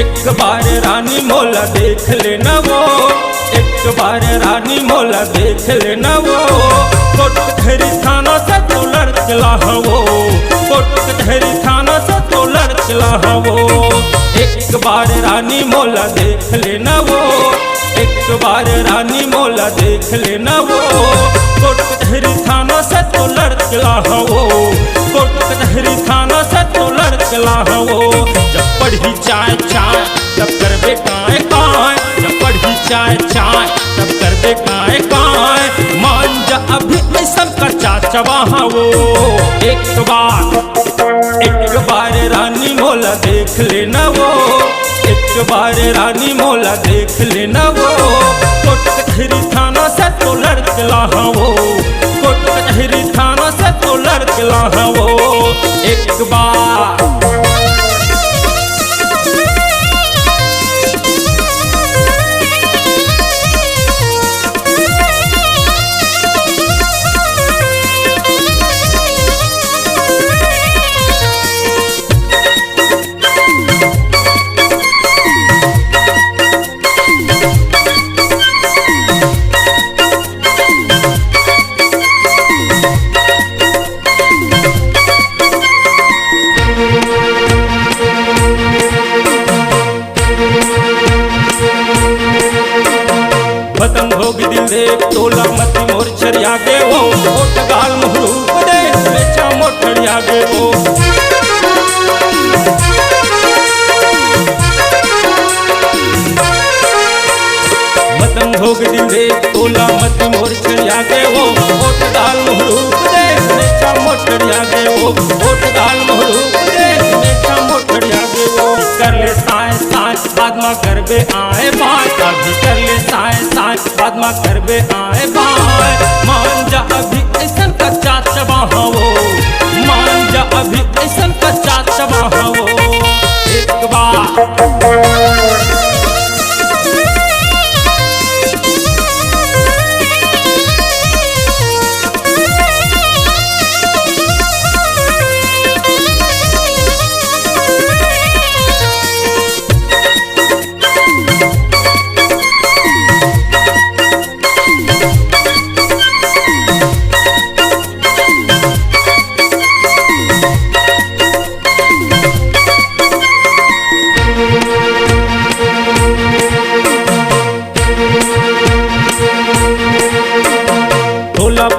एक बार रानी मोला देख लेना वो, एक बार रानी मोला देख लेना वो। कोर्ट कचहरी थाना से तो लड़कला वो, कोर्ट कचहरी थाना से तो लड़कला वो। एक बार रानी मोला देख लेना वो, एक बार रानी मोला देख लेना वो। कोर्ट कचहरी थाना से तो लड़कला वो, कोर्ट कचहरी थाना से तो लड़कला वो। जब पढ़ी चाय चाय तब करबे काए काए, जब पढ़ी चाय चाय तब करबे काए काए। मान जा अभी ऐसा कच्चा चबाहा वो। एक बार रानी मोला देख लेना वो, एक बार रानी मोला देख लेना वो। कोर्ट कचहरी थाना से तो लड़कला वो, कोर्ट कचहरी थाना से तो लड़कला वो। एक बार पतंग भोग दिल दे तोला मती मोर छरिया गे वो। ओट गाल मुहरूप दे लेचा मोटड़िया गे वो। पतंग भोग दिल दे तोला मती मोर छरिया गे वो। ओट गाल मुहरूप दे लेचा मोटड़िया गे वो, ओट गाल मुहरूप दे लेचा मोटड़िया गे वो। कर ले साए साए बाद में करबे आए बात, अभी कर ले साए साए बाद में करबे आए बात। मान जा अभी ऐसा कच्चा चबाहा वो, मान जा अभी ऐसा कच्चा चबाहा वो। एक बार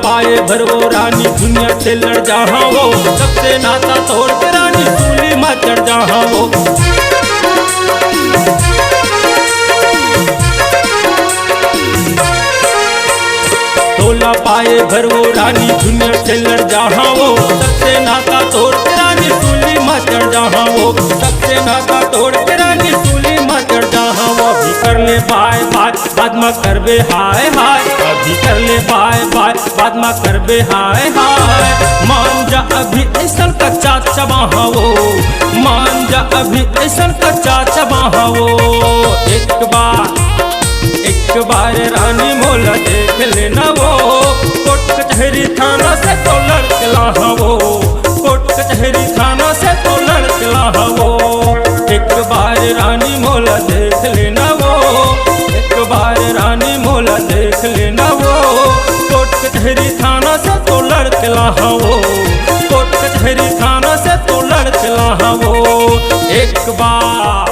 पाए भरवो रानी दुनिया से लड़ जाहा वो। सबसे नाता तोड़ के रानी सूली में चढ़ जाहा वो। तोला पाए भरवो रानी दुनिया से लड़ जाहा वो। सबसे नाता तोड़ के रानी सूली में चढ़ जाहा वो, सबसे नाता तोड़ के रानी सूली में चढ़ जाहा वो। अभी कर ले बाय बाय बाद में करबे हाय हाय, अभी कर ले बाय बाय बाद में करबे हाय हाय। मान जा अभी ऐसा कच्चा चबाहा वो, मान जा अभी ऐसा कच्चा चबाहा वो। एक बार रानी मोला देख लेना वो। कोर्ट कचहरी थाना से तो लड़कला वो, कोर्ट कचहरी थाना से तो लड़कला वो। एक बार रानी मोला देख लेना वो, एक बार रानी मोला देख लेना वो। कोर्ट कचहरी थाना से तो लड़कला वो, कोर्ट कचहरी थाना से तो लड़कला वो। एक बार